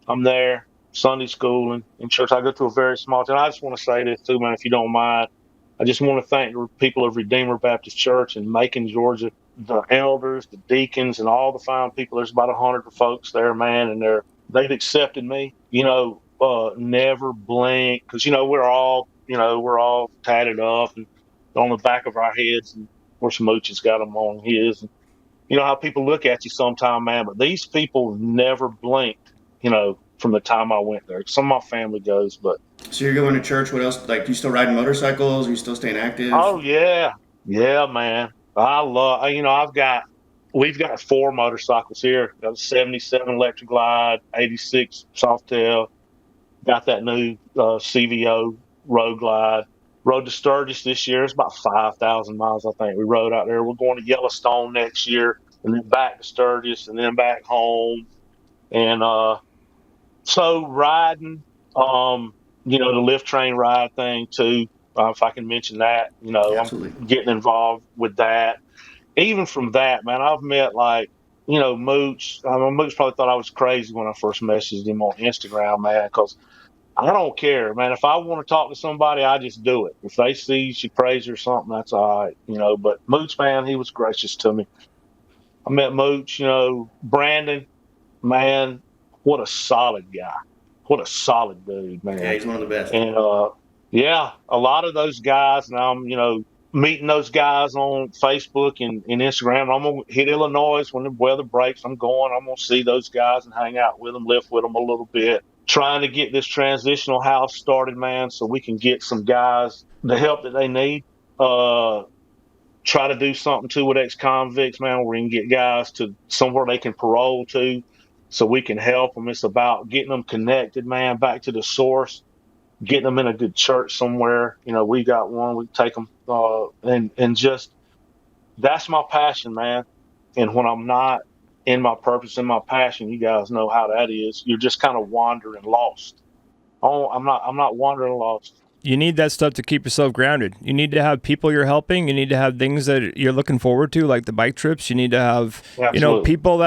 I'm there, Sunday school and in church. I go to a very small town. I just want to say this too, man, if you don't mind. I just want to thank the people of Redeemer Baptist Church in Macon, Georgia, the elders, the deacons, and all the fine people. There's about 100 folks there, man, and they've accepted me. Never blink, because we're all tatted up and on the back of our heads, and of course Mooch has got them on his. And how people look at you sometime, man, but these people never blinked, from the time I went there. Some of my family goes, but. So you're going to church. What else? Like, do you still riding motorcycles? Are you still staying active? Oh, yeah. Yeah, man. We've got 4 motorcycles here. Got a 77 Electric Glide, 86 Softail. Got that new CVO Road Glide. Rode to Sturgis this year. It's about 5,000 miles, I think. We rode out there. We're going to Yellowstone next year, and then back to Sturgis, and then back home. And so riding, the lift train ride thing too. If I can mention that, Absolutely. I'm getting involved with that. Even from that, man, I've met Mooch. Mooch probably thought I was crazy when I first messaged him on Instagram, man, because I don't care, man. If I want to talk to somebody, I just do it. If they see you crazy or something, that's all right, But Mooch, man, he was gracious to me. I met Mooch, Brandon, man, what a solid guy. What a solid dude, man. Yeah, he's one of the best. And a lot of those guys, and I'm, meeting those guys on Facebook and Instagram. I'm gonna hit Illinois when the weather breaks. I'm gonna see those guys and hang out with them, lift with them a little bit. Trying to get this transitional house started, man, so we can get some guys the help that they need. Try to do something too with ex-convicts, man, where we can get guys to somewhere they can parole to, so we can help them. It's about getting them connected, man, back to the source, getting them in a good church somewhere. We got one, we take them, and just, that's my passion, man. And when I'm not in my purpose and my passion, you guys know how that is. You're just kind of wandering lost. Oh, I'm not wandering lost. You need that stuff to keep yourself grounded. You need to have people you're helping. You need to have things that you're looking forward to, like the bike trips. You need to have, Absolutely. people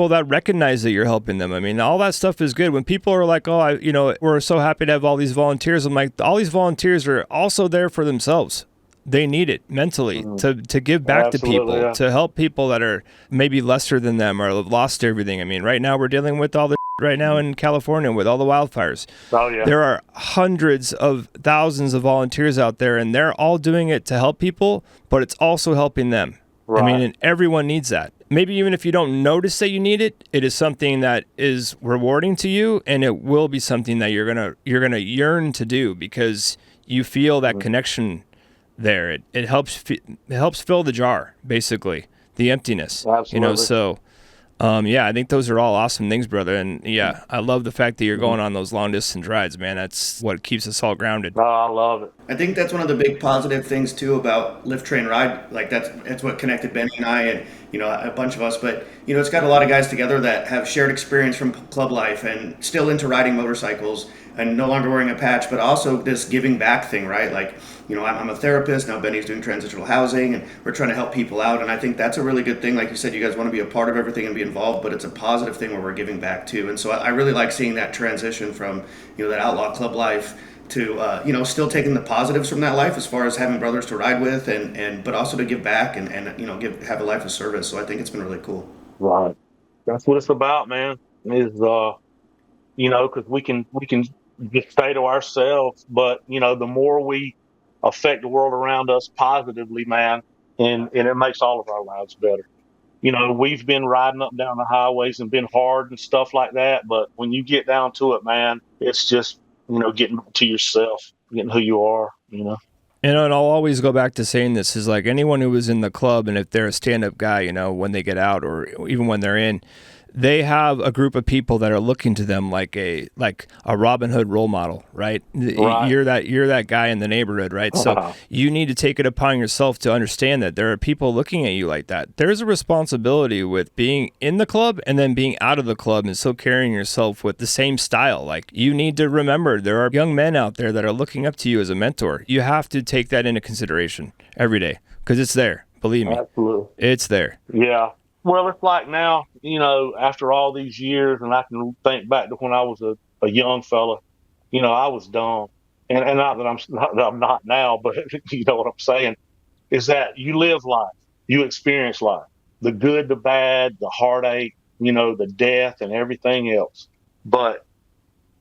that recognize that you're helping them. I mean, all that stuff is good. When people are like, oh, we're so happy to have all these volunteers. I'm like, all these volunteers are also there for themselves. They need it mentally to give back Absolutely, to people, to help people that are maybe lesser than them or lost everything. I mean, right now we're dealing with all the right now in California with all the wildfires. Oh yeah. There are hundreds of thousands of volunteers out there, and they're all doing it to help people, but it's also helping them. Right. I mean, and everyone needs that. Maybe even if you don't notice that you need it, it is something that is rewarding to you, and it will be something that you're gonna yearn to do because you feel that connection there. It helps fill the jar, basically, the emptiness. Absolutely. So yeah, I think those are all awesome things, brother. And yeah, I love the fact that you're going on those long distance rides, man. That's what keeps us all grounded. Oh, I love it. I think that's one of the big positive things too about Lift Train Ride. Like that's what connected Benny and I and a bunch of us. But it's got a lot of guys together that have shared experience from club life and still into riding motorcycles and no longer wearing a patch, but also this giving back thing, right? Like I'm a therapist now. Benny's doing transitional housing, and we're trying to help people out. And I think that's a really good thing. Like you said, you guys want to be a part of everything and be involved, but it's a positive thing where we're giving back too. And so I really like seeing that transition from that outlaw club life to still taking the positives from that life as far as having brothers to ride with and but also to give back and have a life of service. So I think it's been really cool. Right. That's what it's about, man. Is because we can just stay to ourselves, but the more we affect the world around us positively, man, and it makes all of our lives better. We've been riding up and down the highways and been hard and stuff like that, but when you get down to it, man, it's just getting to yourself, getting who you are. And I'll always go back to saying this is like anyone who was in the club, and if they're a stand-up guy, when they get out or even when they're in, they have a group of people that are looking to them like a Robin Hood role model, right? Right. You're that guy in the neighborhood, right? So you need to take it upon yourself to understand that there are people looking at you like that. There's a responsibility with being in the club and then being out of the club and still carrying yourself with the same style. Like you need to remember there are young men out there that are looking up to you as a mentor. You have to take that into consideration every day because it's there. Believe me. Absolutely. It's there. Yeah. Well, it's like now, after all these years, and I can think back to when I was a young fella, I was dumb. And not that I'm not now, but you know what I'm saying, is that you live life, you experience life, the good, the bad, the heartache, the death and everything else. But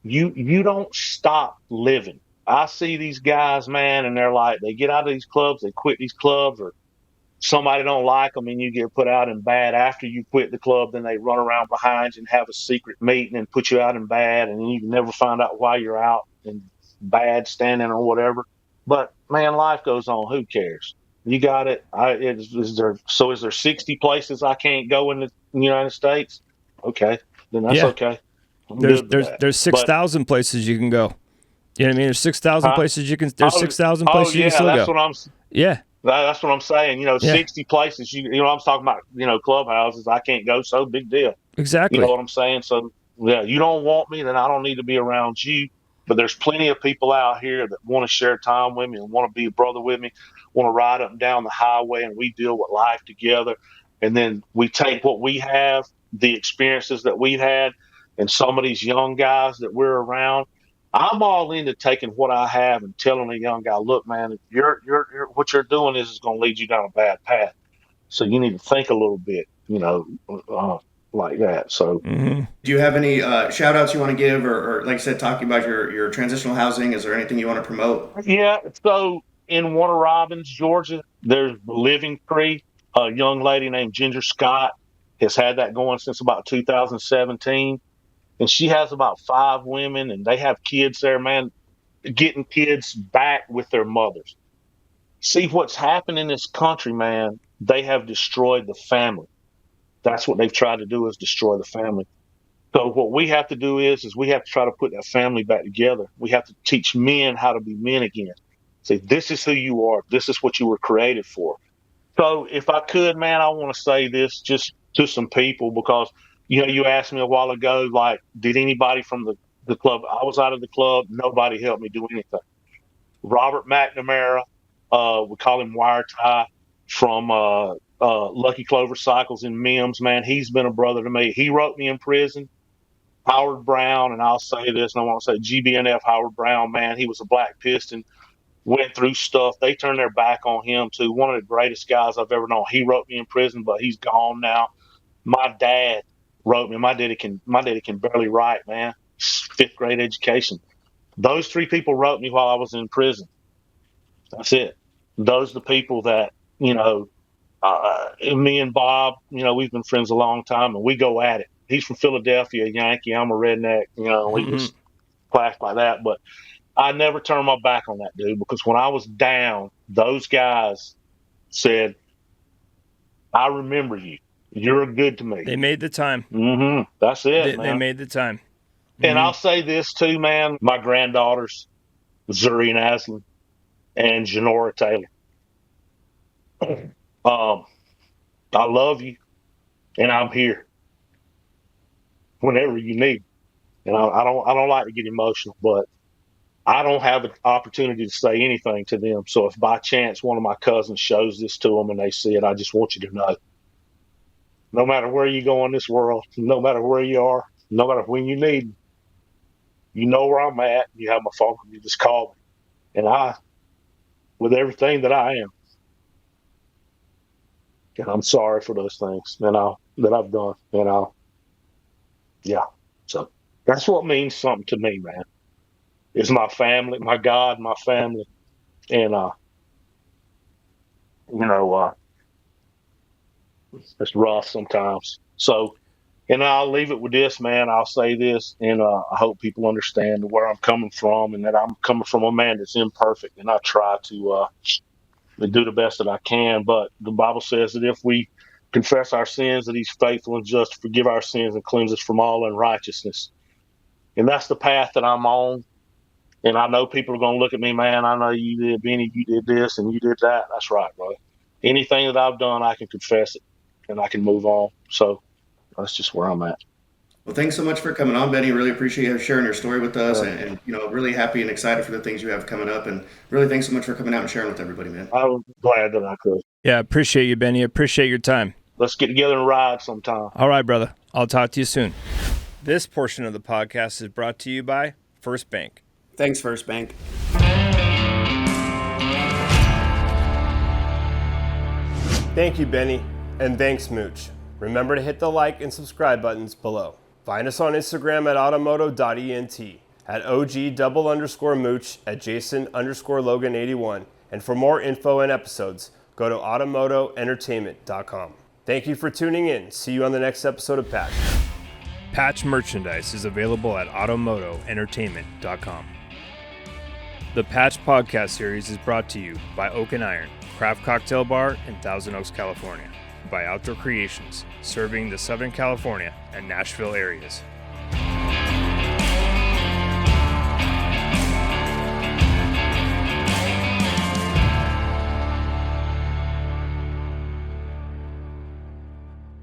you don't stop living. I see these guys, man, and they're like, they get out of these clubs, they quit these clubs, or somebody don't like them and you get put out in bad after you quit the club, then they run around behind you and have a secret meeting and put you out in bad, and you never find out why you're out in bad standing or whatever. But man, life goes on. Who cares? You got it. Is there 60 places I can't go in the United States? Okay, then that's okay. There's 6,000 places you can go. You know what I mean? There's 6,000 places you can. There's 6,000 places you can still that's go. What I'm. Yeah. That's what I'm saying. 60 places. I'm talking about. Clubhouses. I can't go. So big deal. Exactly. You know what I'm saying? So yeah, you don't want me, then I don't need to be around you. But there's plenty of people out here that want to share time with me and want to be a brother with me, want to ride up and down the highway, and we deal with life together. And then we take what we have, the experiences that we've had, and some of these young guys that we're around. I'm all into taking what I have and telling a young guy, look, man, if you're what you're doing is going to lead you down a bad path. So you need to think a little bit, like that. So, Do you have any shout outs you want to give, or like I said, talking about your transitional housing? Is there anything you want to promote? Yeah. So in Warner Robins, Georgia, there's Living Tree. A young lady named Ginger Scott has had that going since about 2017. And she has about 5 women, and they have kids there, man, getting kids back with their mothers. See, what's happened in this country, man, they have destroyed the family. That's what they've tried to do, is destroy the family. So what we have to do is we have to try to put that family back together. We have to teach men how to be men again. Say, this is who you are. This is what you were created for. So if I could, man, I want to say this just to some people, because you asked me a while ago, like, did anybody from the club? I was out of the club. Nobody helped me do anything. Robert McNamara, we call him Wire Tie, from Lucky Clover Cycles in Mims, man. He's been a brother to me. He wrote me in prison. Howard Brown, and I'll say this, and I want to say GBNF Howard Brown, man, he was a black piston, went through stuff. They turned their back on him, too. One of the greatest guys I've ever known. He wrote me in prison, but he's gone now. My dad wrote me. My daddy can barely write, man. 5th grade education. Those 3 people wrote me while I was in prison. That's it. Those are the people that, me and Bob, we've been friends a long time, and we go at it. He's from Philadelphia, a Yankee. I'm a redneck. We just clash like that. But I never turned my back on that dude, because when I was down, those guys said, I remember you. You're good to me. They made the time. That's it, man. They made the time. And I'll say this too, man. My granddaughters, Zuri and Aslan, and Janora Taylor. I love you, and I'm here whenever you need. And I don't like to get emotional, but I don't have an opportunity to say anything to them. So if by chance one of my cousins shows this to them and they see it, I just want you to know, no matter where you go in this world, no matter where you are, no matter when you need me, you know where I'm at. You have my phone. You just call me. And with everything that I am, and I'm sorry for those things that I've done. So that's what means something to me, man. It's my family, my God, my family. And, it's rough sometimes. So, and I'll leave it with this, man. I'll say this, and I hope people understand where I'm coming from, and that I'm coming from a man that's imperfect, and I try to do the best that I can. But the Bible says that if we confess our sins, that He's faithful and just to forgive our sins and cleanse us from all unrighteousness. And that's the path that I'm on. And I know people are going to look at me, man. I know you did, Benny, you did this and you did that. That's right, bro. Anything that I've done, I can confess it and I can move on. So that's just where I'm at. Well, thanks so much for coming on, Benny. Really appreciate you sharing your story with us, and really happy and excited for the things you have coming up. And really, thanks so much for coming out and sharing with everybody, man. I'm glad that I could. Yeah, appreciate you, Benny. Appreciate your time. Let's get together and ride sometime. All right, brother. I'll talk to you soon. This portion of the podcast is brought to you by First Bank. Thanks, First Bank. Thank you, Benny, and thanks, Mooch. Remember to hit the like and subscribe buttons below. Find us on Instagram at automoto.ent, at OG_Mooch, at Jason_Logan81, and for more info and episodes, go to automotoentertainment.com. Thank you for tuning in. See you on the next episode of Patch. Patch merchandise is available at automotoentertainment.com. The Patch podcast series is brought to you by Oak and Iron, Craft Cocktail Bar in Thousand Oaks, California, by Outdoor Creations, serving the Southern California and Nashville areas.